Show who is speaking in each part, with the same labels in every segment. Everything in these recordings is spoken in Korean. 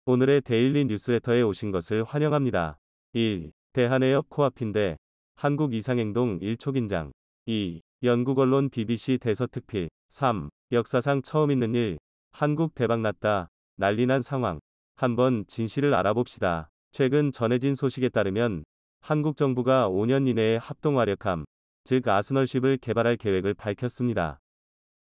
Speaker 1: 오늘의 데일리 뉴스레터에 오신 것을 환영합니다. 1. 대한해협 코앞인데 한국 이상행동 1초 긴장. 2. 영국 언론 BBC 대서특필. 3. 역사상 처음 있는 일. 한국 대박났다. 난리난 상황. 한번 진실을 알아봅시다. 최근 전해진 소식에 따르면 한국 정부가 5년 이내에 합동화력함, 즉 아스널쉽을 개발할 계획을 밝혔습니다.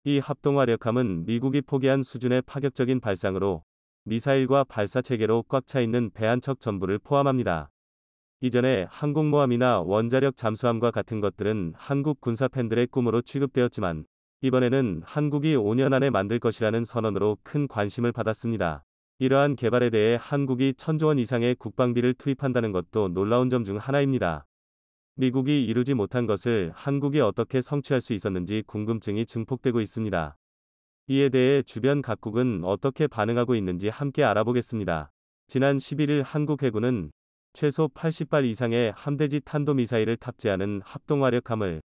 Speaker 1: 이 합동화력함은 미국이 포기한 수준의 파격적인 발상으로 미사일과 발사체계로 꽉 차 있는 배 한 척 전부를 포함합니다. 이전에 항공모함이나 원자력 잠수함과 같은 것들은 한국 군사 팬들의 꿈으로 취급되었지만 이번에는 한국이 5년 안에 만들 것이라는 선언으로 큰 관심을 받았습니다. 이러한 개발에 대해 한국이 1,000조 원 이상의 국방비를 투입한다는 것도 놀라운 점 중 하나입니다. 미국이 이루지 못한 것을 한국이 어떻게 성취할 수 있었는지 궁금증이 증폭되고 있습니다. 이에 대해 주변 각국은 어떻게 반응하고 있는지 함께 알아보겠습니다. 지난 11일 한국 해군은 최소 80발 이상의 함대지 탄도미사일을 탑재하는 합동화력함을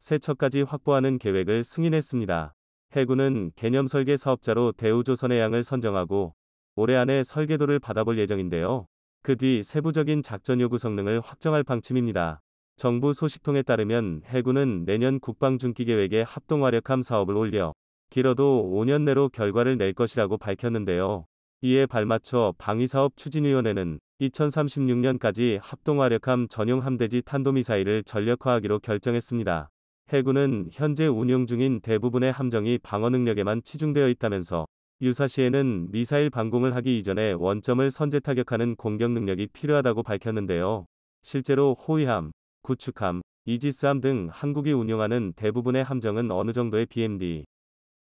Speaker 1: 3척까지 확보하는 계획을 승인했습니다. 해군은 개념 설계 사업자로 대우조선해양을 선정하고 올해 안에 설계도를 받아볼 예정인데요. 그 뒤 세부적인 작전 요구 성능을 확정할 방침입니다. 정부 소식통에 따르면 해군은 내년 국방중기계획에 합동화력함 사업을 올려 길어도 5년 내로 결과를 낼 것이라고 밝혔는데요. 이에 발맞춰 방위사업추진위원회는 2036년까지 합동화력함 전용 함대지 탄도미사일을 전력화하기로 결정했습니다. 해군은 현재 운용 중인 대부분의 함정이 방어 능력에만 치중되어 있다면서 유사시에는 미사일 방공을 하기 이전에 원점을 선제 타격하는 공격 능력이 필요하다고 밝혔는데요. 실제로 호위함, 구축함, 이지스함 등 한국이 운용하는 대부분의 함정은 어느 정도의 BMD,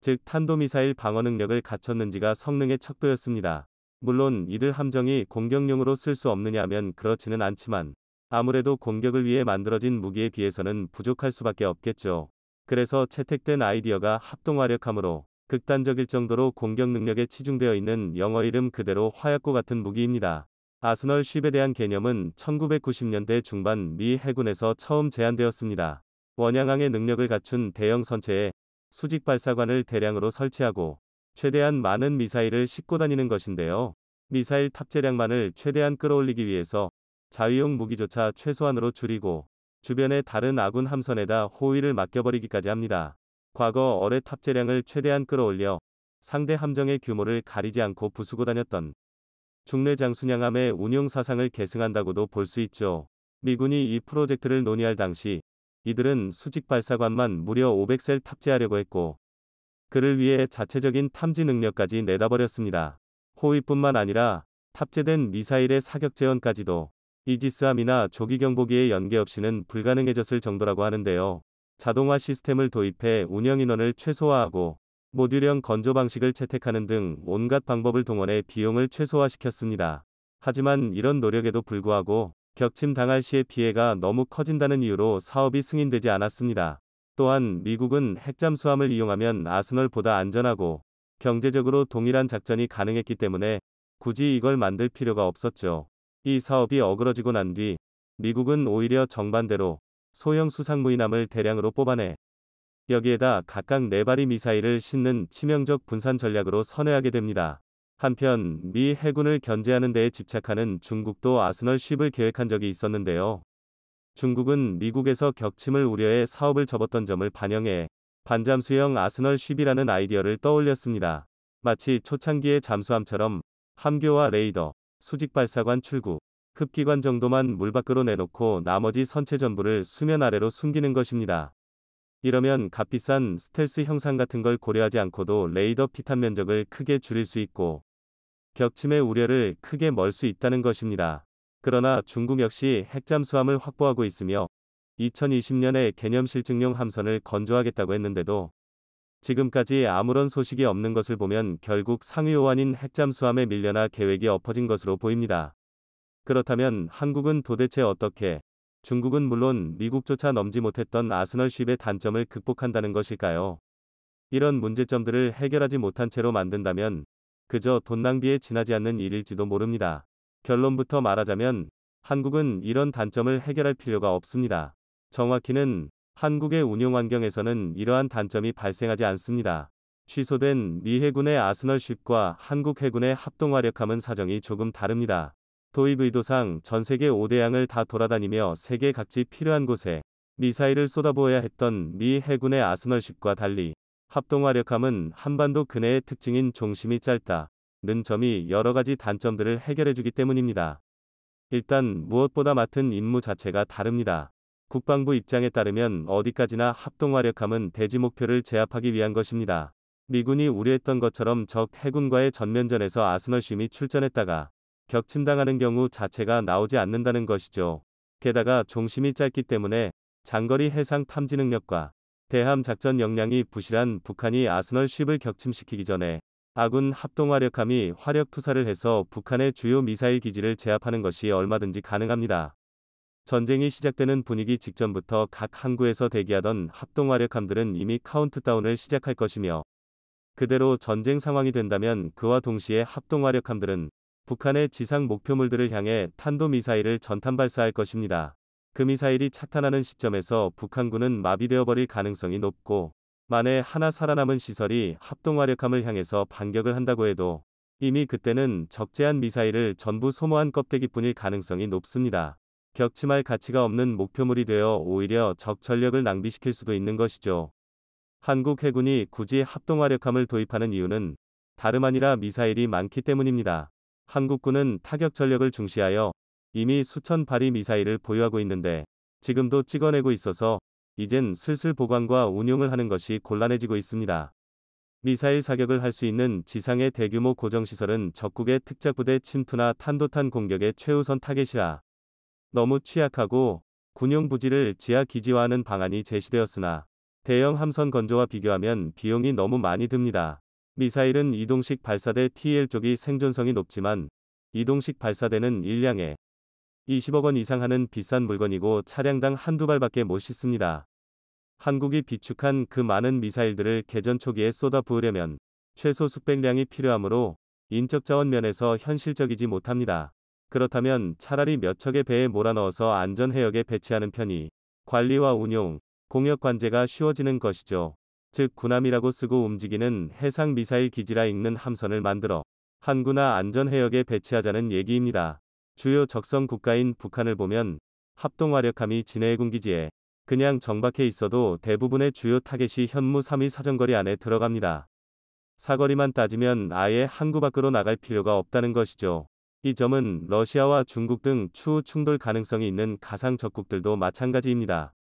Speaker 1: 즉 탄도미사일 방어 능력을 갖췄는지가 성능의 척도였습니다. 물론 이들 함정이 공격용으로 쓸 수 없느냐면 그렇지는 않지만 아무래도 공격을 위해 만들어진 무기에 비해서는 부족할 수밖에 없겠죠. 그래서 채택된 아이디어가 합동화력함으로 극단적일 정도로 공격 능력에 치중되어 있는 영어 이름 그대로 화약고 같은 무기입니다. 아스널쉽에 대한 개념은 1990년대 중반 미 해군에서 처음 제안되었습니다. 원양항의 능력을 갖춘 대형 선체에 수직 발사관을 대량으로 설치하고 최대한 많은 미사일을 싣고 다니는 것인데요. 미사일 탑재량만을 최대한 끌어올리기 위해서 자위용 무기조차 최소한으로 줄이고 주변의 다른 아군 함선에다 호위를 맡겨버리기까지 합니다. 과거 어뢰 탑재량을 최대한 끌어올려 상대 함정의 규모를 가리지 않고 부수고 다녔던 중뢰 장순양함의 운용 사상을 계승한다고도 볼 수 있죠. 미군이 이 프로젝트를 논의할 당시 이들은 수직 발사관만 무려 500셀 탑재하려고 했고 그를 위해 자체적인 탐지 능력까지 내다버렸습니다. 호위뿐만 아니라 탑재된 미사일의 사격 재현까지도 이지스함이나 조기경보기에 연계 없이는 불가능해졌을 정도라고 하는데요. 자동화 시스템을 도입해 운영 인원을 최소화하고 모듈형 건조 방식을 채택하는 등 온갖 방법을 동원해 비용을 최소화시켰습니다. 하지만 이런 노력에도 불구하고 격침 당할 시의 피해가 너무 커진다는 이유로 사업이 승인되지 않았습니다. 또한 미국은 핵잠수함을 이용하면 아스널보다 안전하고 경제적으로 동일한 작전이 가능했기 때문에 굳이 이걸 만들 필요가 없었죠. 이 사업이 어그러지고 난 뒤 미국은 오히려 정반대로 소형 수상무인함을 대량으로 뽑아내 여기에다 각각 4발의 미사일을 싣는 치명적 분산 전략으로 선회하게 됩니다. 한편 미 해군을 견제하는 데에 집착하는 중국도 아스널쉽을 계획한 적이 있었는데요. 중국은 미국에서 격침을 우려해 사업을 접었던 점을 반영해 반잠수형 아스널쉽이라는 아이디어를 떠올렸습니다. 마치 초창기의 잠수함처럼 함교와 레이더, 수직발사관 출구, 흡기관 정도만 물 밖으로 내놓고 나머지 선체 전부를 수면 아래로 숨기는 것입니다. 이러면 값비싼 스텔스 형상 같은 걸 고려하지 않고도 레이더 피탄 면적을 크게 줄일 수 있고 격침의 우려를 크게 멀 수 있다는 것입니다. 그러나 중국 역시 핵잠수함을 확보하고 있으며 2020년에 개념 실증용 함선을 건조하겠다고 했는데도 지금까지 아무런 소식이 없는 것을 보면 결국 상위 호환인 핵잠수함에 밀려나 계획이 엎어진 것으로 보입니다. 그렇다면 한국은 도대체 어떻게, 중국은 물론 미국조차 넘지 못했던 아스널쉽의 단점을 극복한다는 것일까요? 이런 문제점들을 해결하지 못한 채로 만든다면 그저 돈 낭비에 지나지 않는 일일지도 모릅니다. 결론부터 말하자면 한국은 이런 단점을 해결할 필요가 없습니다. 정확히는 한국의 운용 환경에서는 이러한 단점이 발생하지 않습니다. 취소된 미 해군의 아스널쉽과 한국 해군의 합동화력함은 사정이 조금 다릅니다. 도입 의도상 전 세계 5대양을 다 돌아다니며 세계 각지 필요한 곳에 미사일을 쏟아부어야 했던 미 해군의 아스널쉽과 달리 합동화력함은 한반도 근해의 특징인 종심이 짧다는 점이 여러 가지 단점들을 해결해주기 때문입니다. 일단 무엇보다 맡은 임무 자체가 다릅니다. 국방부 입장에 따르면 어디까지나 합동화력함은 대지 목표를 제압하기 위한 것입니다. 미군이 우려했던 것처럼 적 해군과의 전면전에서 아스널쉽이 출전했다가 격침당하는 경우 자체가 나오지 않는다는 것이죠. 게다가 종심이 짧기 때문에 장거리 해상 탐지 능력과 대함 작전 역량이 부실한 북한이 아스널쉽을 격침시키기 전에 아군 합동화력함이 화력 투사를 해서 북한의 주요 미사일 기지를 제압하는 것이 얼마든지 가능합니다. 전쟁이 시작되는 분위기 직전부터 각 항구에서 대기하던 합동화력함들은 이미 카운트다운을 시작할 것이며 그대로 전쟁 상황이 된다면 그와 동시에 합동화력함들은 북한의 지상 목표물들을 향해 탄도미사일을 전탄 발사할 것입니다. 그 미사일이 착탄하는 시점에서 북한군은 마비되어 버릴 가능성이 높고 만에 하나 살아남은 시설이 합동화력함을 향해서 반격을 한다고 해도 이미 그때는 적재한 미사일을 전부 소모한 껍데기뿐일 가능성이 높습니다. 격침할 가치가 없는 목표물이 되어 오히려 적 전력을 낭비시킬 수도 있는 것이죠. 한국 해군이 굳이 합동화력함을 도입하는 이유는 다름 아니라 미사일이 많기 때문입니다. 한국군은 타격 전력을 중시하여 이미 수천 발의 미사일을 보유하고 있는데 지금도 찍어내고 있어서 이젠 슬슬 보관과 운용을 하는 것이 곤란해지고 있습니다. 미사일 사격을 할 수 있는 지상의 대규모 고정시설은 적국의 특작부대 침투나 탄도탄 공격의 최우선 타겟이라 너무 취약하고 군용 부지를 지하 기지화하는 방안이 제시되었으나 대형 함선 건조와 비교하면 비용이 너무 많이 듭니다. 미사일은 이동식 발사대 TL 쪽이 생존성이 높지만 이동식 발사대는 일량에 20억 원 이상 하는 비싼 물건이고 차량당 한두 발밖에 못 싣습니다. 한국이 비축한 그 많은 미사일들을 개전 초기에 쏟아부으려면 최소 수백량이 필요하므로 인적 자원 면에서 현실적이지 못합니다. 그렇다면 차라리 몇 척의 배에 몰아넣어서 안전 해역에 배치하는 편이 관리와 운용, 공역 관제가 쉬워지는 것이죠. 즉 군함이라고 쓰고 움직이는 해상 미사일 기지라 읽는 함선을 만들어 항구나 안전 해역에 배치하자는 얘기입니다. 주요 적성 국가인 북한을 보면 합동화력함이 진해해군 기지에 그냥 정박해 있어도 대부분의 주요 타겟이 현무 3위 사정거리 안에 들어갑니다. 사거리만 따지면 아예 항구 밖으로 나갈 필요가 없다는 것이죠. 이 점은 러시아와 중국 등 추후 충돌 가능성이 있는 가상 적국들도 마찬가지입니다.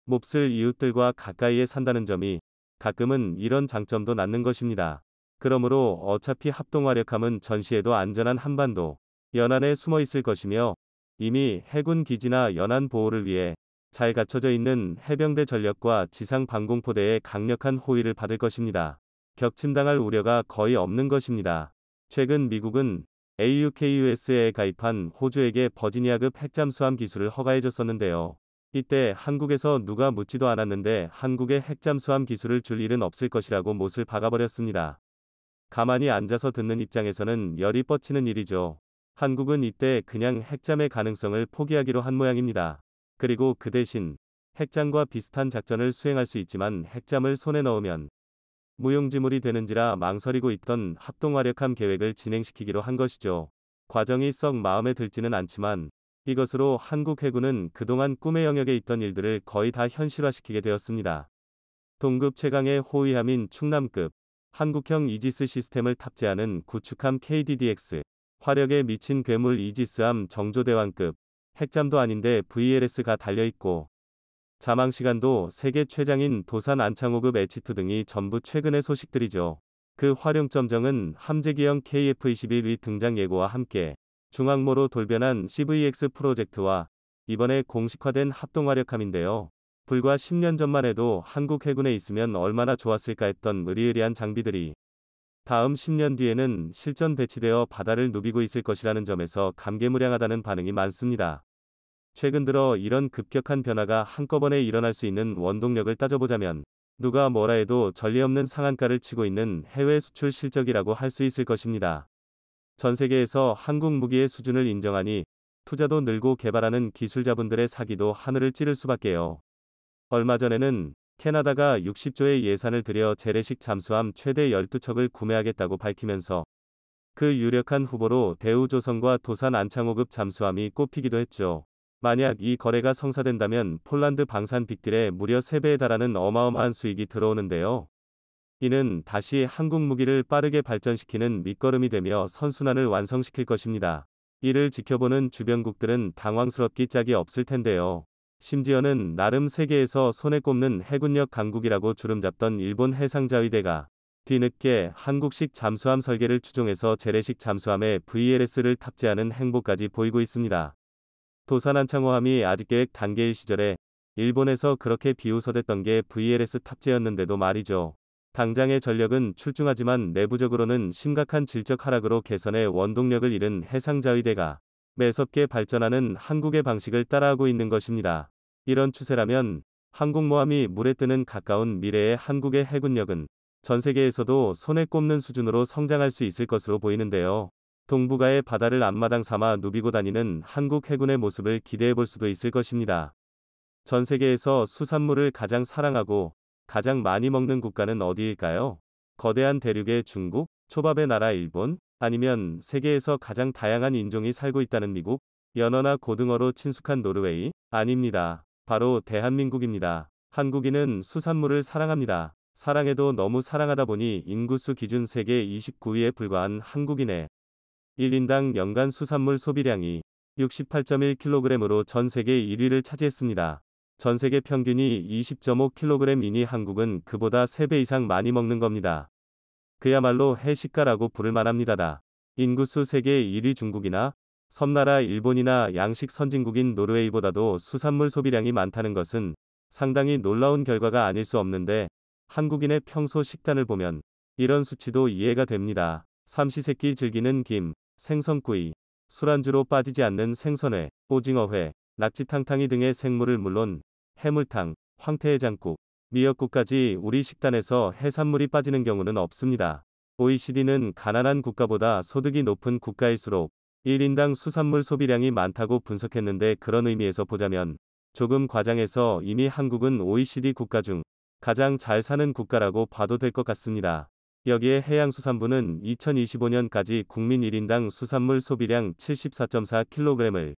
Speaker 1: 몹쓸 이웃들과 가까이에 산다는 점이 가끔은 이런 장점도 낳는 것입니다. 그러므로 어차피 합동화력함은 전시해도 안전한 한반도 연안에 숨어 있을 것이며 이미 해군 기지나 연안 보호를 위해 잘 갖춰져 있는 해병대 전력과 지상 방공포대의 강력한 호위를 받을 것입니다. 격침당할 우려가 거의 없는 것입니다. 최근 미국은 AUKUS에 가입한 호주에게 버지니아급 핵잠수함 기술을 허가해줬었는데요. 이때 한국에서 누가 묻지도 않았는데 한국의 핵잠수함 기술을 줄 일은 없을 것이라고 못을 박아버렸습니다. 가만히 앉아서 듣는 입장에서는 열이 뻗치는 일이죠. 한국은 이때 그냥 핵잠의 가능성을 포기하기로 한 모양입니다. 그리고 그 대신 핵잠과 비슷한 작전을 수행할 수 있지만 핵잠을 손에 넣으면 무용지물이 되는지라 망설이고 있던 합동화력함 계획을 진행시키기로 한 것이죠. 과정이 썩 마음에 들지는 않지만 이것으로 한국 해군은 그동안 꿈의 영역에 있던 일들을 거의 다 현실화시키게 되었습니다. 동급 최강의 호위함인 충남급 한국형 이지스 시스템을 탑재하는 구축함 KDDX, 화력에 미친 괴물 이지스함 정조대왕급, 핵잠도 아닌데 VLS가 달려있고 자망시간도 세계 최장인 도산 안창호급 H2 등이 전부 최근의 소식들이죠. 그 활용점정은 함재기형 KF-21위 등장 예고와 함께 중항모로 돌변한 CVX 프로젝트와 이번에 공식화된 합동화력함인데요. 불과 10년 전만 해도 한국 해군에 있으면 얼마나 좋았을까 했던 의리의리한 장비들이 다음 10년 뒤에는 실전 배치되어 바다를 누비고 있을 것이라는 점에서 감개무량하다는 반응이 많습니다. 최근 들어 이런 급격한 변화가 한꺼번에 일어날 수 있는 원동력을 따져보자면 누가 뭐라 해도 전례없는 상한가를 치고 있는 해외 수출 실적이라고 할 수 있을 것입니다. 전 세계에서 한국 무기의 수준을 인정하니 투자도 늘고 개발하는 기술자분들의 사기도 하늘을 찌를 수밖에요. 얼마 전에는 캐나다가 60조의 예산을 들여 재래식 잠수함 최대 12척을 구매하겠다고 밝히면서 그 유력한 후보로 대우조선과 도산 안창호급 잠수함이 꼽히기도 했죠. 만약 이 거래가 성사된다면 폴란드 방산 빅딜에 무려 3배에 달하는 어마어마한 수익이 들어오는데요. 이는 다시 한국 무기를 빠르게 발전시키는 밑거름이 되며 선순환을 완성시킬 것입니다. 이를 지켜보는 주변국들은 당황스럽기 짝이 없을 텐데요. 심지어는 나름 세계에서 손에 꼽는 해군력 강국이라고 주름잡던 일본 해상자위대가 뒤늦게 한국식 잠수함 설계를 추종해서 재래식 잠수함에 VLS를 탑재하는 행보까지 보이고 있습니다. 도산 안창호함이 아직 계획 단계일 시절에 일본에서 그렇게 비웃어댔던 게 VLS 탑재였는데도 말이죠. 당장의 전력은 출중하지만 내부적으로는 심각한 질적 하락으로 개선의 원동력을 잃은 해상자위대가 매섭게 발전하는 한국의 방식을 따라하고 있는 것입니다. 이런 추세라면 항공모함이 물에 뜨는 가까운 미래의 한국의 해군력은 전 세계에서도 손에 꼽는 수준으로 성장할 수 있을 것으로 보이는데요. 동북아의 바다를 앞마당 삼아 누비고 다니는 한국 해군의 모습을 기대해 볼 수도 있을 것입니다. 전 세계에서 수산물을 가장 사랑하고 가장 많이 먹는 국가는 어디일까요? 거대한 대륙의 중국, 초밥의 나라 일본, 아니면 세계에서 가장 다양한 인종이 살고 있다는 미국, 연어나 고등어로 친숙한 노르웨이? 아닙니다. 바로 대한민국입니다. 한국인은 수산물을 사랑합니다. 사랑해도 너무 사랑하다 보니 인구수 기준 세계 29위에 불과한 한국인의 1인당 연간 수산물 소비량이 68.1kg으로 전 세계 1위를 차지했습니다. 전 세계 평균이 20.5kg이니 한국은 그보다 3배 이상 많이 먹는 겁니다. 그야말로 해식가라고 부를 만합니다. 인구수 세계 1위 중국이나 섬나라 일본이나 양식 선진국인 노르웨이보다도 수산물 소비량이 많다는 것은 상당히 놀라운 결과가 아닐 수 없는데 한국인의 평소 식단을 보면 이런 수치도 이해가 됩니다. 삼시세끼 즐기는 김, 생선구이, 술안주로 빠지지 않는 생선회, 오징어회, 낙지탕탕이 등의 생물을 물론 해물탕, 황태해장국, 미역국까지 우리 식단에서 해산물이 빠지는 경우는 없습니다. OECD는 가난한 국가보다 소득이 높은 국가일수록 1인당 수산물 소비량이 많다고 분석했는데 그런 의미에서 보자면 조금 과장해서 이미 한국은 OECD 국가 중 가장 잘 사는 국가라고 봐도 될 것 같습니다. 여기에 해양수산부는 2025년까지 국민 1인당 수산물 소비량 74.4kg을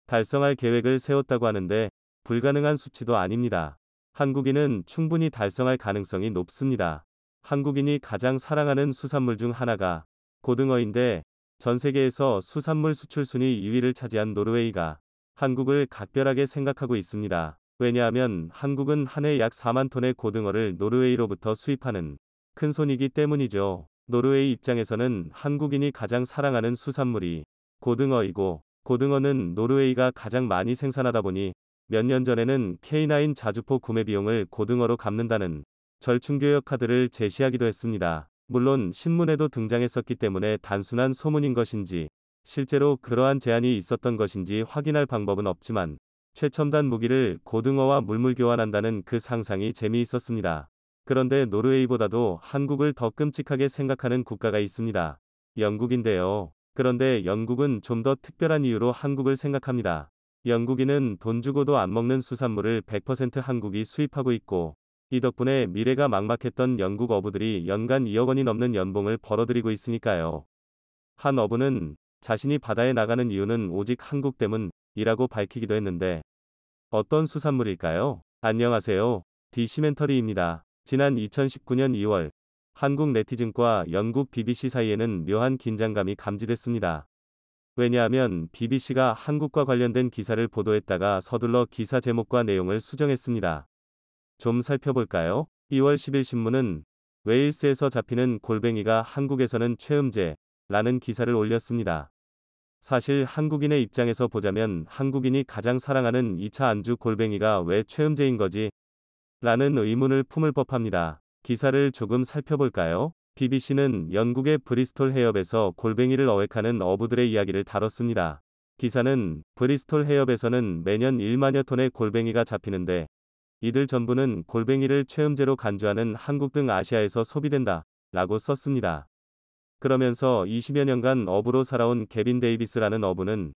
Speaker 1: 달성할 계획을 세웠다고 하는데 불가능한 수치도 아닙니다. 한국인은 충분히 달성할 가능성이 높습니다. 한국인이 가장 사랑하는 수산물 중 하나가 고등어인데 전 세계에서 수산물 수출 순위 2위를 차지한 노르웨이가 한국을 각별하게 생각하고 있습니다. 왜냐하면 한국은 한 해 약 4만 톤의 고등어를 노르웨이로부터 수입하는 큰손이기 때문이죠. 노르웨이 입장에서는 한국인이 가장 사랑하는 수산물이 고등어이고 고등어는 노르웨이가 가장 많이 생산하다 보니 몇 년 전에는 K9 자주포 구매 비용을 고등어로 갚는다는 절충교역 카드를 제시하기도 했습니다. 물론 신문에도 등장했었기 때문에 단순한 소문인 것인지 실제로 그러한 제안이 있었던 것인지 확인할 방법은 없지만 최첨단 무기를 고등어와 물물 교환한다는 그 상상이 재미있었습니다. 그런데 노르웨이보다도 한국을 더 끔찍하게 생각하는 국가가 있습니다. 영국인데요. 그런데 영국은 좀 더 특별한 이유로 한국을 생각합니다. 영국인은 돈 주고도 안 먹는 수산물을 100% 한국이 수입하고 있고 이 덕분에 미래가 막막했던 영국 어부들이 연간 2억 원이 넘는 연봉을 벌어들이고 있으니까요. 한 어부는 자신이 바다에 나가는 이유는 오직 한국 때문이라고 밝히기도 했는데 어떤 수산물일까요? 안녕하세요. 디시멘터리입니다. 지난 2019년 2월 한국 네티즌과 영국 BBC 사이에는 묘한 긴장감이 감지됐습니다. 왜냐하면 BBC가 한국과 관련된 기사를 보도했다가 서둘러 기사 제목과 내용을 수정했습니다. 좀 살펴볼까요? 2월 10일 신문은 웨일스에서 잡히는 골뱅이가 한국에서는 최음제라는 기사를 올렸습니다. 사실 한국인의 입장에서 보자면 한국인이 가장 사랑하는 2차 안주 골뱅이가 왜 최음제인 거지? 라는 의문을 품을 법합니다. 기사를 조금 살펴볼까요? BBC는 영국의 브리스톨 해협에서 골뱅이를 어획하는 어부들의 이야기를 다뤘습니다. 기사는 브리스톨 해협에서는 매년 1만여 톤의 골뱅이가 잡히는데 이들 전부는 골뱅이를 최음제로 간주하는 한국 등 아시아에서 소비된다 라고 썼습니다. 그러면서 20여 년간 어부로 살아온 개빈 데이비스라는 어부는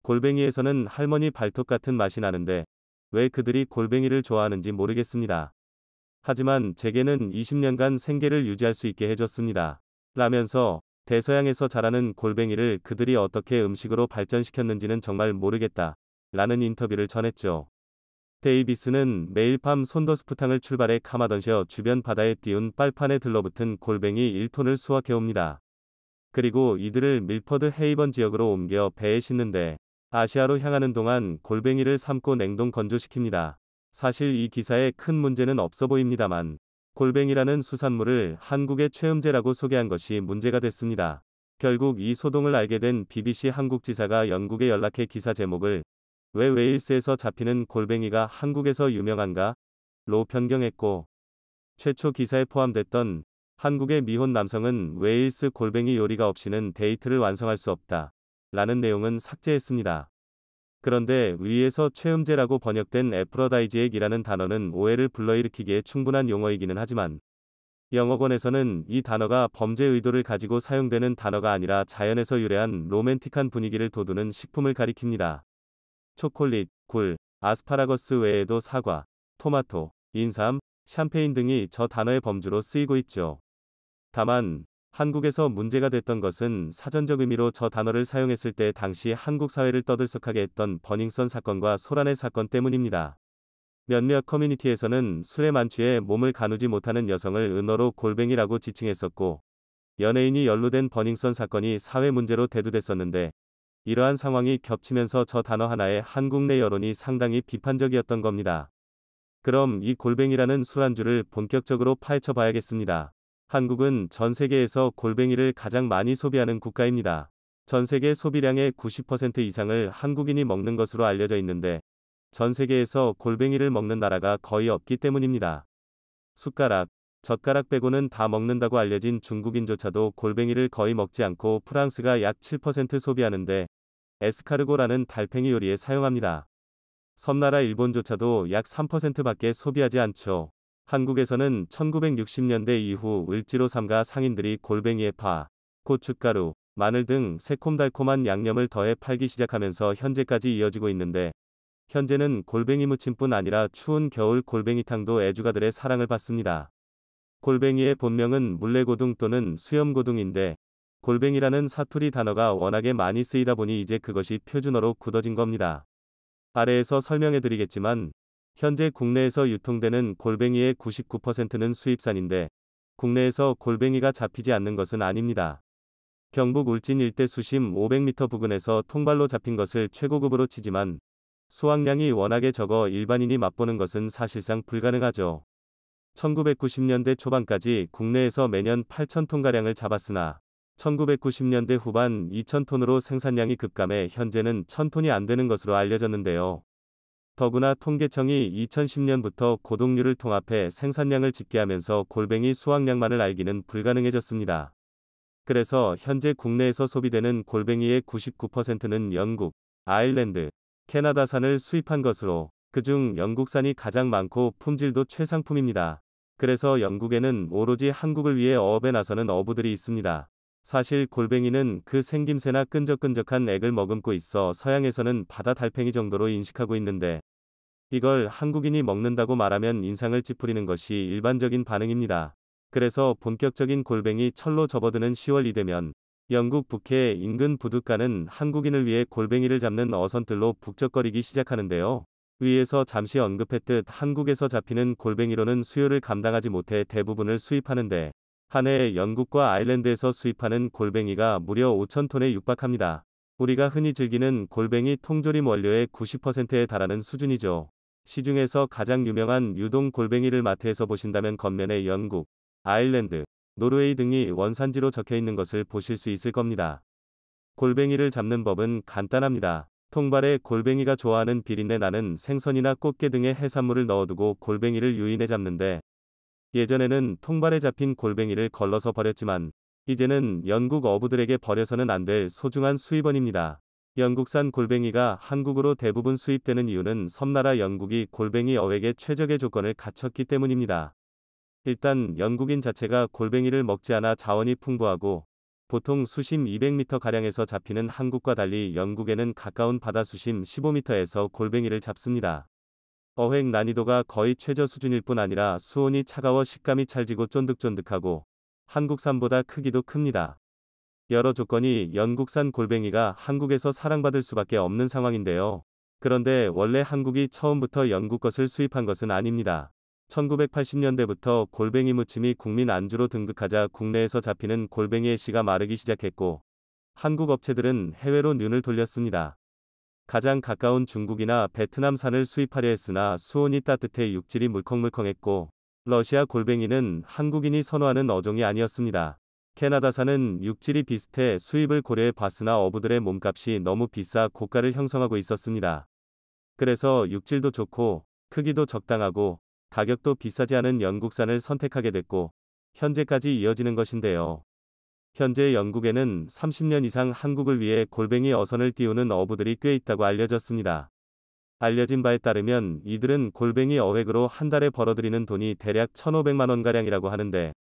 Speaker 1: 골뱅이에서는 할머니 발톱 같은 맛이 나는데 왜 그들이 골뱅이를 좋아하는지 모르겠습니다. 하지만 제게는 20년간 생계를 유지할 수 있게 해줬습니다. 라면서 대서양에서 자라는 골뱅이를 그들이 어떻게 음식으로 발전시켰는지는 정말 모르겠다. 라는 인터뷰를 전했죠. 데이비스는 매일 밤 손더스프탕을 출발해 카마던셔 주변 바다에 띄운 빨판에 들러붙은 골뱅이 1톤을 수확해옵니다. 그리고 이들을 밀퍼드 헤이번 지역으로 옮겨 배에 싣는데 아시아로 향하는 동안 골뱅이를 삶고 냉동 건조시킵니다. 사실 이 기사에 큰 문제는 없어 보입니다만 골뱅이라는 수산물을 한국의 최음제라고 소개한 것이 문제가 됐습니다. 결국 이 소동을 알게 된 BBC 한국 지사가 영국에 연락해 기사 제목을 왜 웨일스에서 잡히는 골뱅이가 한국에서 유명한가? 로 변경했고 최초 기사에 포함됐던 한국의 미혼 남성은 웨일스 골뱅이 요리가 없이는 데이트를 완성할 수 없다. 라는 내용은 삭제했습니다. 그런데 위에서 최음제라고 번역된 에프로다이지액이라는 단어는 오해를 불러일으키기에 충분한 용어이기는 하지만 영어권에서는 이 단어가 범죄 의도를 가지고 사용되는 단어가 아니라 자연에서 유래한 로맨틱한 분위기를 돋우는 식품을 가리킵니다. 초콜릿, 굴, 아스파라거스 외에도 사과, 토마토, 인삼, 샴페인 등이 저 단어의 범주로 쓰이고 있죠. 다만 한국에서 문제가 됐던 것은 사전적 의미로 저 단어를 사용했을 때 당시 한국 사회를 떠들썩하게 했던 버닝썬 사건과 소란의 사건 때문입니다. 몇몇 커뮤니티에서는 술에 만취해 몸을 가누지 못하는 여성을 은어로 골뱅이라고 지칭했었고 연예인이 연루된 버닝썬 사건이 사회 문제로 대두됐었는데 이러한 상황이 겹치면서 저 단어 하나에 한국 내 여론이 상당히 비판적이었던 겁니다. 그럼 이 골뱅이라는 술안주를 본격적으로 파헤쳐 봐야겠습니다. 한국은 전 세계에서 골뱅이를 가장 많이 소비하는 국가입니다. 전 세계 소비량의 90% 이상을 한국인이 먹는 것으로 알려져 있는데 전 세계에서 골뱅이를 먹는 나라가 거의 없기 때문입니다. 숟가락, 젓가락 빼고는 다 먹는다고 알려진 중국인조차도 골뱅이를 거의 먹지 않고 프랑스가 약 7% 소비하는데 에스카르고라는 달팽이 요리에 사용합니다. 섬나라 일본조차도 약 3%밖에 소비하지 않죠. 한국에서는 1960년대 이후 을지로 삼가 상인들이 골뱅이에 파, 고춧가루, 마늘 등 새콤달콤한 양념을 더해 팔기 시작하면서 현재까지 이어지고 있는데 현재는 골뱅이 무침뿐 아니라 추운 겨울 골뱅이탕도 애주가들의 사랑을 받습니다. 골뱅이의 본명은 물레고둥 또는 수염고둥인데 골뱅이라는 사투리 단어가 워낙에 많이 쓰이다 보니 이제 그것이 표준어로 굳어진 겁니다. 아래에서 설명해드리겠지만 현재 국내에서 유통되는 골뱅이의 99%는 수입산인데 국내에서 골뱅이가 잡히지 않는 것은 아닙니다. 경북 울진 일대 수심 500m 부근에서 통발로 잡힌 것을 최고급으로 치지만 수확량이 워낙에 적어 일반인이 맛보는 것은 사실상 불가능하죠. 1990년대 초반까지 국내에서 매년 8,000톤가량을 잡았으나 1990년대 후반 2,000톤으로 생산량이 급감해 현재는 1,000톤이 안 되는 것으로 알려졌는데요. 더구나 통계청이 2010년부터 고동류를 통합해 생산량을 집계하면서 골뱅이 수확량만을 알기는 불가능해졌습니다. 그래서 현재 국내에서 소비되는 골뱅이의 99%는 영국, 아일랜드, 캐나다산을 수입한 것으로 그중 영국산이 가장 많고 품질도 최상품입니다. 그래서 영국에는 오로지 한국을 위해 어업에 나서는 어부들이 있습니다. 사실 골뱅이는 그 생김새나 끈적끈적한 액을 머금고 있어 서양에서는 바다 달팽이 정도로 인식하고 있는데 이걸 한국인이 먹는다고 말하면 인상을 찌푸리는 것이 일반적인 반응입니다. 그래서 본격적인 골뱅이 철로 접어드는 10월이 되면 영국 북해 인근 부둣가는 한국인을 위해 골뱅이를 잡는 어선들로 북적거리기 시작하는데요. 위에서 잠시 언급했듯 한국에서 잡히는 골뱅이로는 수요를 감당하지 못해 대부분을 수입하는데 한 해에 영국과 아일랜드에서 수입하는 골뱅이가 무려 5,000톤에 육박합니다. 우리가 흔히 즐기는 골뱅이 통조림 원료의 90%에 달하는 수준이죠. 시중에서 가장 유명한 유동 골뱅이를 마트에서 보신다면 겉면에 영국, 아일랜드, 노르웨이 등이 원산지로 적혀 있는 것을 보실 수 있을 겁니다. 골뱅이를 잡는 법은 간단합니다. 통발에 골뱅이가 좋아하는 비린내 나는 생선이나 꽃게 등의 해산물을 넣어두고 골뱅이를 유인해 잡는데 예전에는 통발에 잡힌 골뱅이를 걸러서 버렸지만 이제는 영국 어부들에게 버려서는 안 될 소중한 수입원입니다. 영국산 골뱅이가 한국으로 대부분 수입되는 이유는 섬나라 영국이 골뱅이 어획의 최적의 조건을 갖췄기 때문입니다. 일단 영국인 자체가 골뱅이를 먹지 않아 자원이 풍부하고 보통 수심 200m가량에서 잡히는 한국과 달리 영국에는 가까운 바다 수심 15m에서 골뱅이를 잡습니다. 어획 난이도가 거의 최저 수준일 뿐 아니라 수온이 차가워 식감이 찰지고 쫀득쫀득하고 한국산보다 크기도 큽니다. 여러 조건이 영국산 골뱅이가 한국에서 사랑받을 수밖에 없는 상황인데요. 그런데 원래 한국이 처음부터 영국 것을 수입한 것은 아닙니다. 1980년대부터 골뱅이 무침이 국민 안주로 등극하자 국내에서 잡히는 골뱅이의 씨가 마르기 시작했고 한국 업체들은 해외로 눈을 돌렸습니다. 가장 가까운 중국이나 베트남산을 수입하려 했으나 수온이 따뜻해 육질이 물컹물컹했고 러시아 골뱅이는 한국인이 선호하는 어종이 아니었습니다. 캐나다산은 육질이 비슷해 수입을 고려해 봤으나 어부들의 몸값이 너무 비싸 고가를 형성하고 있었습니다. 그래서 육질도 좋고 크기도 적당하고 가격도 비싸지 않은 영국산을 선택하게 됐고 현재까지 이어지는 것인데요. 현재 영국에는 30년 이상 한국을 위해 골뱅이 어선을 띄우는 어부들이 꽤 있다고 알려졌습니다. 알려진 바에 따르면 이들은 골뱅이 어획으로 한 달에 벌어들이는 돈이 대략 1,500만 원가량이라고 하는데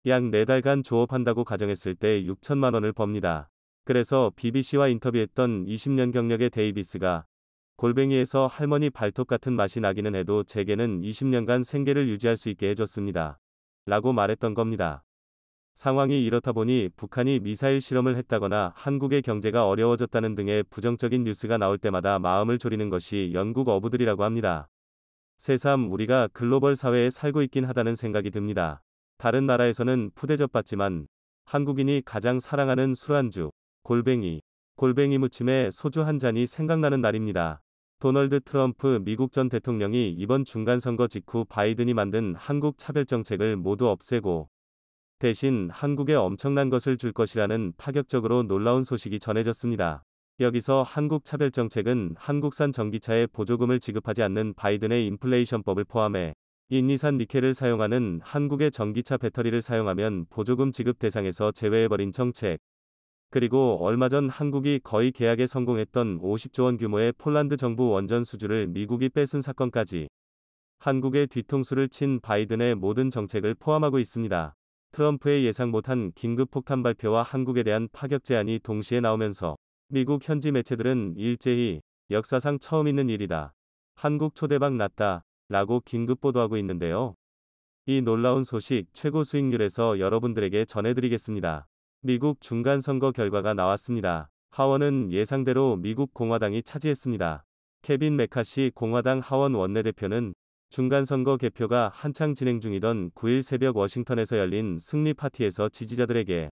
Speaker 1: 약 4달간 조업한다고 가정했을 때 6천만 원을 법니다. 그래서 BBC와 인터뷰했던 20년 경력의 데이비스가 골뱅이에서 할머니 발톱 같은 맛이 나기는 해도 제게는 20년간 생계를 유지할 수 있게 해줬습니다. 라고 말했던 겁니다. 상황이 이렇다 보니 북한이 미사일 실험을 했다거나 한국의 경제가 어려워졌다는 등의 부정적인 뉴스가 나올 때마다 마음을 졸이는 것이 영국 어부들이라고 합니다. 새삼 우리가 글로벌 사회에 살고 있긴 하다는 생각이 듭니다. 다른 나라에서는 푸대접받지만 한국인이 가장 사랑하는 술안주, 골뱅이 무침에 소주 한 잔이 생각나는 날입니다. 도널드 트럼프 미국 전 대통령이 이번 중간선거 직후 바이든이 만든 한국 차별정책을 모두 없애고 대신 한국에 엄청난 것을 줄 것이라는 파격적으로 놀라운 소식이 전해졌습니다. 여기서 한국 차별정책은 한국산 전기차에 보조금을 지급하지 않는 바이든의 인플레이션법을 포함해 인니산 니켈을 사용하는 한국의 전기차 배터리를 사용하면 보조금 지급 대상에서 제외해버린 정책. 그리고 얼마 전 한국이 거의 계약에 성공했던 50조 원 규모의 폴란드 정부 원전 수주를 미국이 뺏은 사건까지 한국의 뒤통수를 친 바이든의 모든 정책을 포함하고 있습니다. 트럼프의 예상 못한 긴급 폭탄 발표와 한국에 대한 파격 제안이 동시에 나오면서 미국 현지 매체들은 일제히 역사상 처음 있는 일이다. 한국 초대박 났다. 라고 긴급 보도하고 있는데요. 이 놀라운 소식 최고 수익률에서 여러분들에게 전해드리겠습니다. 미국 중간선거 결과가 나왔습니다. 하원은 예상대로 미국 공화당이 차지했습니다. 케빈 메카시 공화당 하원 원내대표는 중간선거 개표가 한창 진행 중이던 9일 새벽 워싱턴에서 열린 승리 파티에서 지지자들에게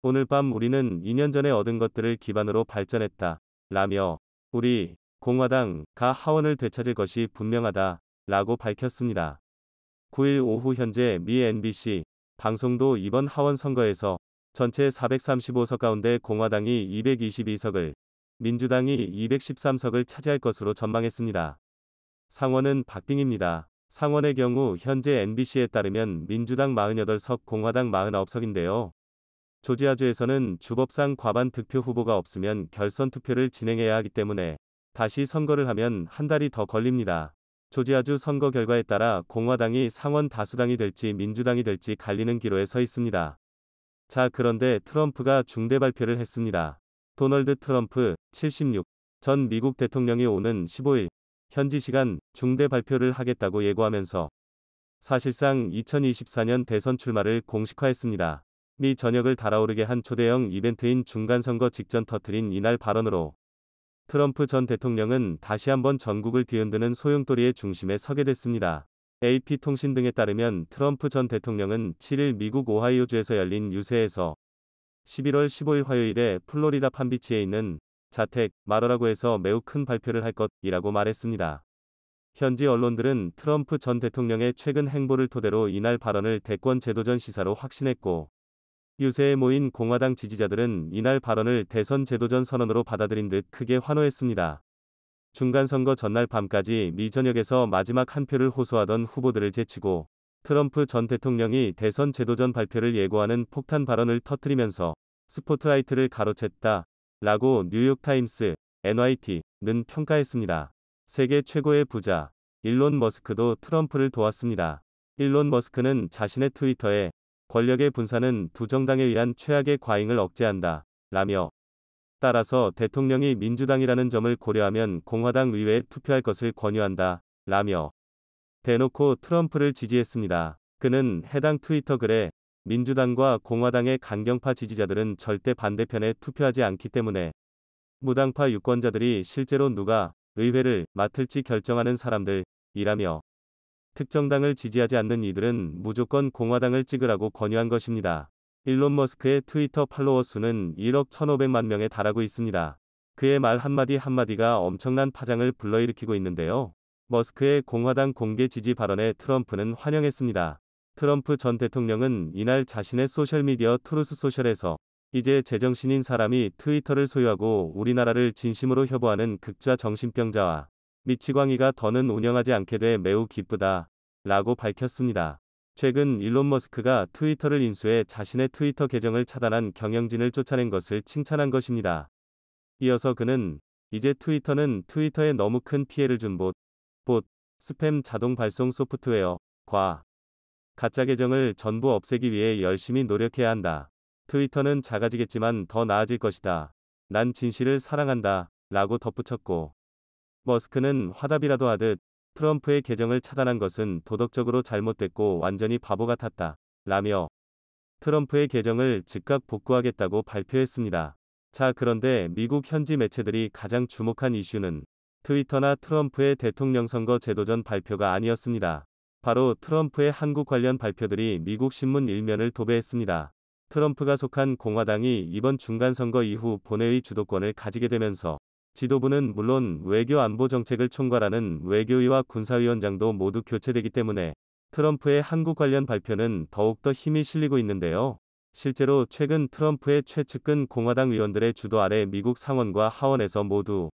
Speaker 1: 오늘 밤 우리는 2년 전에 얻은 것들을 기반으로 발전했다. 라며 우리 공화당가 하원을 되찾을 것이 분명하다. 라고 밝혔습니다. 9일 오후 현재 미 NBC 방송도 이번 하원 선거에서 전체 435석 가운데 공화당이 222석을, 민주당이 213석을 차지할 것으로 전망했습니다. 상원은 박빙입니다. 상원의 경우 현재 NBC에 따르면 민주당 48석, 공화당 49석인데요. 조지아주에서는 주법상 과반 득표 후보가 없으면 결선 투표를 진행해야 하기 때문에 다시 선거를 하면 한 달이 더 걸립니다. 조지아주 선거 결과에 따라 공화당이 상원 다수당이 될지 민주당이 될지 갈리는 기로에 서 있습니다. 자, 그런데 트럼프가 중대 발표를 했습니다. 도널드 트럼프 76 전 미국 대통령이 오는 15일 현지 시간 중대 발표를 하겠다고 예고하면서 사실상 2024년 대선 출마를 공식화했습니다. 미 전역을 달아오르게 한 초대형 이벤트인 중간선거 직전 터뜨린 이날 발언으로 트럼프 전 대통령은 다시 한번 전국을 뒤흔드는 소용돌이의 중심에 서게 됐습니다. AP통신 등에 따르면 트럼프 전 대통령은 7일 미국 오하이오주에서 열린 유세에서 11월 15일 화요일에 플로리다 판비치에 있는 자택 마러라고에서 매우 큰 발표를 할 것이라고 말했습니다. 현지 언론들은 트럼프 전 대통령의 최근 행보를 토대로 이날 발언을 대권 제도전 시사로 확신했고 유세에 모인 공화당 지지자들은 이날 발언을 대선 제도전 선언으로 받아들인 듯 크게 환호했습니다. 중간선거 전날 밤까지 미 전역에서 마지막 한 표를 호소하던 후보들을 제치고 트럼프 전 대통령이 대선 제도전 발표를 예고하는 폭탄 발언을 터뜨리면서 스포트라이트를 가로챘다. 라고 뉴욕타임스, NYT는 평가했습니다. 세계 최고의 부자, 일론 머스크도 트럼프를 도왔습니다. 일론 머스크는 자신의 트위터에 권력의 분산은 두 정당에 의한 최악의 과잉을 억제한다. 라며 따라서 대통령이 민주당이라는 점을 고려하면 공화당 의회에 투표할 것을 권유한다. 라며 대놓고 트럼프를 지지했습니다. 그는 해당 트위터 글에 민주당과 공화당의 강경파 지지자들은 절대 반대편에 투표하지 않기 때문에 무당파 유권자들이 실제로 누가 의회를 맡을지 결정하는 사람들이라며 특정 당을 지지하지 않는 이들은 무조건 공화당을 찍으라고 권유한 것입니다. 일론 머스크의 트위터 팔로워 수는 1억 1,500만 명에 달하고 있습니다. 그의 말 한마디 한마디가 엄청난 파장을 불러일으키고 있는데요. 머스크의 공화당 공개 지지 발언에 트럼프는 환영했습니다. 트럼프 전 대통령은 이날 자신의 소셜미디어 트루스 소셜에서 이제 제정신인 사람이 트위터를 소유하고 우리나라를 진심으로 협오하는 극좌 정신병자와 미치광이가 더는 운영하지 않게 돼 매우 기쁘다 라고 밝혔습니다. 최근 일론 머스크가 트위터를 인수해 자신의 트위터 계정을 차단한 경영진을 쫓아낸 것을 칭찬한 것입니다. 이어서 그는 이제 트위터는 트위터에 너무 큰 피해를 준 봇, 스팸 자동 발송 소프트웨어과 가짜 계정을 전부 없애기 위해 열심히 노력해야 한다. 트위터는 작아지겠지만 더 나아질 것이다. 난 진실을 사랑한다. 라고 덧붙였고 머스크는 화답이라도 하듯 트럼프의 계정을 차단한 것은 도덕적으로 잘못됐고 완전히 바보 같았다. 라며 트럼프의 계정을 즉각 복구하겠다고 발표했습니다. 자, 그런데 미국 현지 매체들이 가장 주목한 이슈는 트위터나 트럼프의 대통령 선거 제도전 발표가 아니었습니다. 바로 트럼프의 한국 관련 발표들이 미국 신문 일면을 도배했습니다. 트럼프가 속한 공화당이 이번 중간선거 이후 본회의 주도권을 가지게 되면서 지도부는 물론 외교 안보 정책을 총괄하는 외교위와 군사위원장도 모두 교체되기 때문에 트럼프의 한국 관련 발표는 더욱더 힘이 실리고 있는데요. 실제로 최근 트럼프의 최측근 공화당 의원들의 주도 아래 미국 상원과 하원에서 모두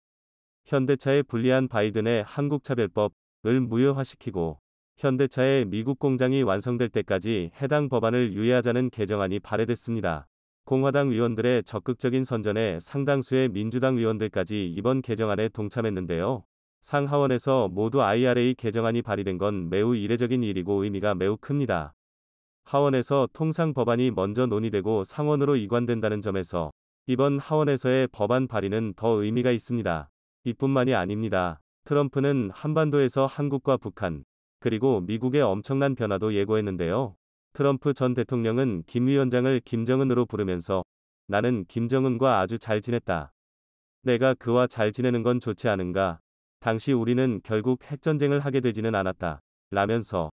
Speaker 1: 현대차에 불리한 바이든의 한국차별법을 무효화시키고 현대차의 미국 공장이 완성될 때까지 해당 법안을 유예하자는 개정안이 발의됐습니다. 공화당 의원들의 적극적인 선전에 상당수의 민주당 의원들까지 이번 개정안에 동참했는데요. 상하원에서 모두 IRA 개정안이 발의된 건 매우 이례적인 일이고 의미가 매우 큽니다. 하원에서 통상 법안이 먼저 논의되고 상원으로 이관된다는 점에서 이번 하원에서의 법안 발의는 더 의미가 있습니다. 이뿐만이 아닙니다. 트럼프는 한반도에서 한국과 북한, 그리고 미국의 엄청난 변화도 예고했는데요. 트럼프 전 대통령은 김 위원장을 김정은으로 부르면서 나는 김정은과 아주 잘 지냈다. 내가 그와 잘 지내는 건 좋지 않은가? 당시 우리는 결국 핵전쟁을 하게 되지는 않았다. 라면서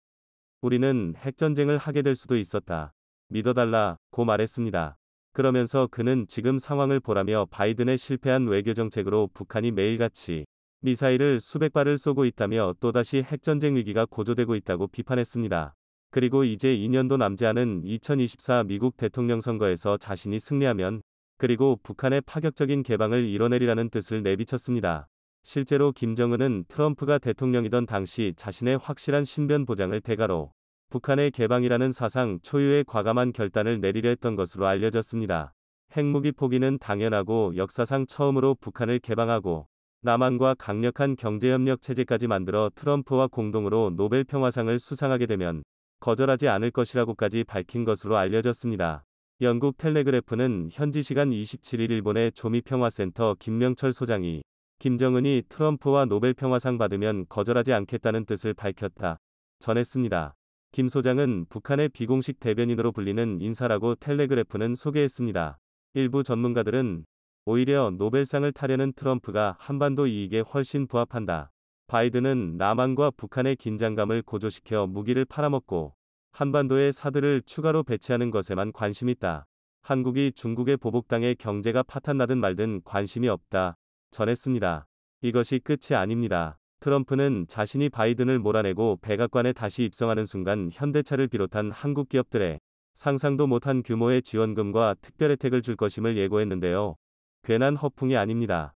Speaker 1: 우리는 핵전쟁을 하게 될 수도 있었다. 믿어달라고 말했습니다. 그러면서 그는 지금 상황을 보라며 바이든의 실패한 외교정책으로 북한이 매일같이 미사일을 수백 발을 쏘고 있다며 또다시 핵전쟁 위기가 고조되고 있다고 비판했습니다. 그리고 이제 2년도 남지 않은 2024 미국 대통령 선거에서 자신이 승리하면 그리고 북한의 파격적인 개방을 이뤄내리라는 뜻을 내비쳤습니다. 실제로 김정은은 트럼프가 대통령이던 당시 자신의 확실한 신변 보장을 대가로 북한의 개방이라는 사상 초유의 과감한 결단을 내리려 했던 것으로 알려졌습니다. 핵무기 포기는 당연하고 역사상 처음으로 북한을 개방하고 남한과 강력한 경제협력 체제까지 만들어 트럼프와 공동으로 노벨 평화상을 수상하게 되면 거절하지 않을 것이라고까지 밝힌 것으로 알려졌습니다. 영국 텔레그래프는 현지 시간 27일 일본의 조미평화센터 김명철 소장이 김정은이 트럼프와 노벨 평화상 받으면 거절하지 않겠다는 뜻을 밝혔다 전했습니다. 김 소장은 북한의 비공식 대변인으로 불리는 인사라고 텔레그래프는 소개했습니다. 일부 전문가들은 오히려 노벨상을 타려는 트럼프가 한반도 이익에 훨씬 부합한다. 바이든은 남한과 북한의 긴장감을 고조시켜 무기를 팔아먹고 한반도에 사드를 추가로 배치하는 것에만 관심 있다. 한국이 중국의 보복당해 경제가 파탄나든 말든 관심이 없다 전했습니다. 이것이 끝이 아닙니다. 트럼프는 자신이 바이든을 몰아내고 백악관에 다시 입성하는 순간 현대차를 비롯한 한국 기업들에 상상도 못한 규모의 지원금과 특별 혜택을 줄 것임을 예고했는데요. 괜한 허풍이 아닙니다.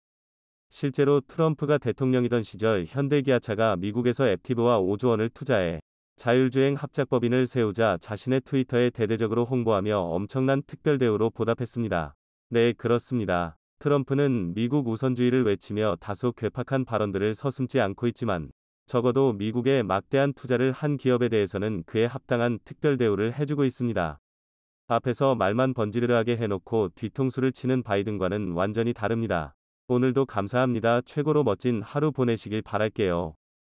Speaker 1: 실제로 트럼프가 대통령이던 시절 현대기아차가 미국에서 앱티브와 5조 원을 투자해 자율주행 합작법인을 세우자 자신의 트위터에 대대적으로 홍보하며 엄청난 특별 대우로 보답했습니다. 네, 그렇습니다. 트럼프는 미국 우선주의를 외치며 다소 괴팍한 발언들을 서슴지 않고 있지만 적어도 미국에 막대한 투자를 한 기업에 대해서는 그에 합당한 특별 대우를 해주고 있습니다. 앞에서 말만 번지르르하게 해놓고 뒤통수를 치는 바이든과는 완전히 다릅니다. 오늘도 감사합니다. 최고로 멋진 하루 보내시길 바랄게요.